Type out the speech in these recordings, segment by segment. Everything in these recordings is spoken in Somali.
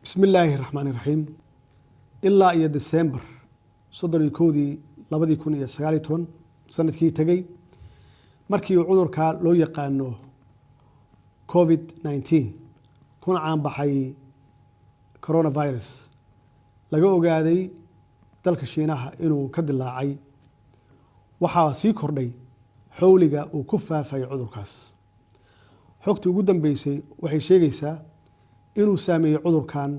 بسم الله الرحمن الرحيم إلا إيا ديسمبر صدري كودي لبدي كون إيا سغاليتون سنة كي تغي markii cudurka loo yaqaano COVID-19 kuna caan baxay Coro Virus laga ogaaday dalka Shiinaha inuu ka dilaacay waxa sii kordhay xawliga uu ku faafay cudurkaas xogtii ugu dambeysay waxay sheegaysaa inuu saameeyay cudurkan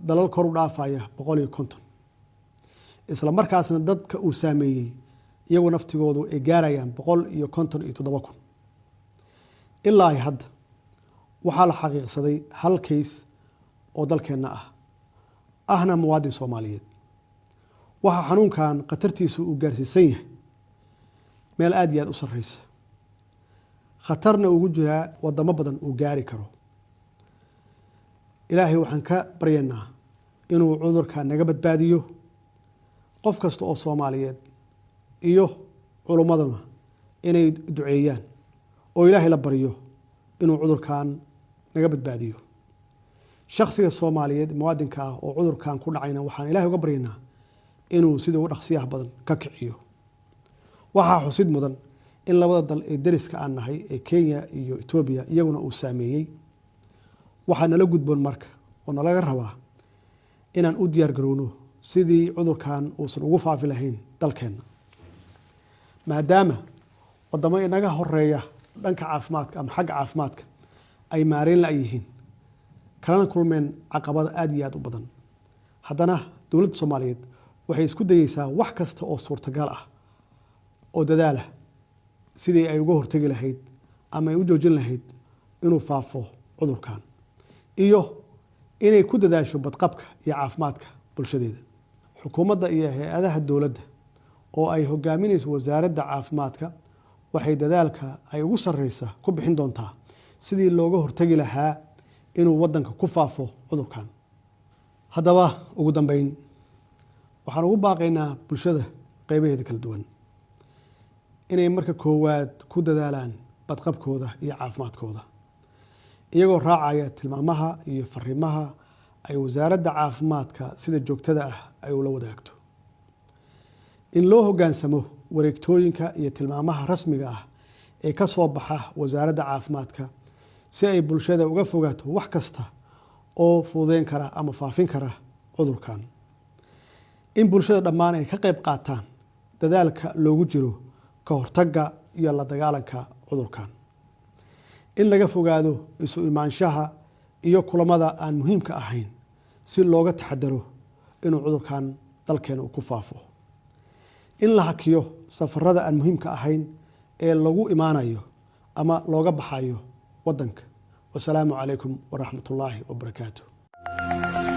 dalal kor u dhaafaya 150 isla markaasna dadka uu saameeyay iyagu naftigoodu ay gaarayaan 157 ilaa hadda waxaa la xaqiiqsaday hal case oo dalkeena ahna muwaadin Soomaaliyeed waxa xanuunkan qatartiisu uu gaarsiisan yahay meel aad iyo aad u sareysa khatarna ugu jira wadamo badan uu gaari karo ilaahay waxaan ka baryaynaa inuu cudurka naga badbaadiyo qof kasta oo Soomaaliyeed iyo culumaduna inay duceeyaan oo ilaahay la baryo inuu cudurkan naga badbaadiyo shakhsiga Soomaaliyeed muwaadinka oo cudurkan ku dhacayna waxaan ilaahay uga baryaynaa inuu sida ugu dhaqsiyaha badan ka kiciyo waxa xusid mudan in labada dal ee dariska aan nahay ee Kenya iyo Ethiopia iyaguna uu saameeyay waxa nala gudboon marka oo nalaga rabaa inaan u diyaar garowno sidii cudurkan uusan ugu faafi lahayn dalkeena maadaama wadamo inaga horeeya dhanka caafimaadka ama xagga caafimaadka ay maareen la yihiin kalana kulmeen caqabad aad iyo aad u badan haddana dawladda Soomaaliyeed waxay isku dayaysaa wax kasta oo suurtagal ah oo dadaala sidii ay uga hortagi lahayd ama ay u joojin lahayd inuu faafo cudurkan iyo inay ku dadaasho badqabka iyo caafimaadka bulshadeeda xukuumadda iyo hay'adaha dawladda oo ay hogaaminayso wasaaradda caafimaadka waxay dadaalka ay ugu sareysa ku bixin doontaa sidii looga hortagi lahaa inuu wadanka ku faafo cudurkan haddaba ugu dambeyn waxaan ugu baaqaynaa bulshada qaybaheeda kala duwan inay marka koowaad ku dadaalaan badqabkooda iyo caafimaadkooda iyagoo raacaya tilmaamaha iyo fariimaha ay wasaaradda caafimaadka sida joogtada ah ay ula wadaagto in loo hoggaansamo wareegtooyinka iyo tilmaamaha rasmiga ah ee ka soo baxa wasaaradda caafimaadka si ay bulshada uga fogaato wax kasta oo fududeyn kara ama faafin kara cudurkan in bulshada dhammaan ay ka qayb qaataan dadaalka loogu jiro ka hortagga iyo la dagaalanka cudurkan in laga fogaado isu imaanshaha iyo kulamada aan muhiimka ahayn si looga taxadaro inuu cudurkan dalkeena ku faafo in la hakiyo safarada aan muhiimka ahayn ee lagu imaanayo ama looga baxayo wadanka wassalaamu calaykum waraxmatullaahi wabarakaatuh